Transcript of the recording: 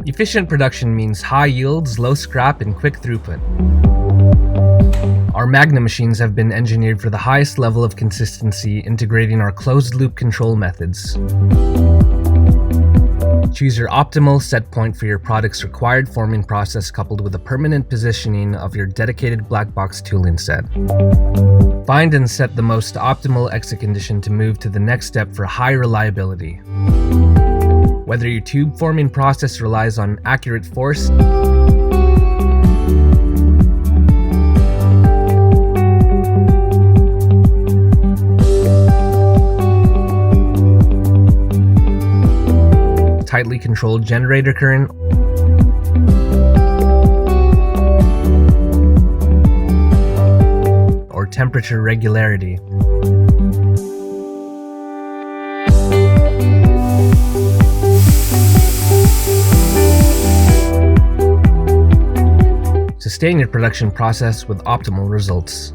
Efficient production means high yields, low scrap, and quick throughput. Our Magnum machines have been engineered for the highest level of consistency, integrating our closed-loop control methods. Choose your optimal set point for your product's required forming process, coupled with a permanent positioning of your dedicated black box tooling set. Find and set the most optimal exit condition to move to the next step for high reliability. Whether your tube forming process relies on accurate force, tightly controlled generator current, or temperature regularity. Sustain your production process with optimal results.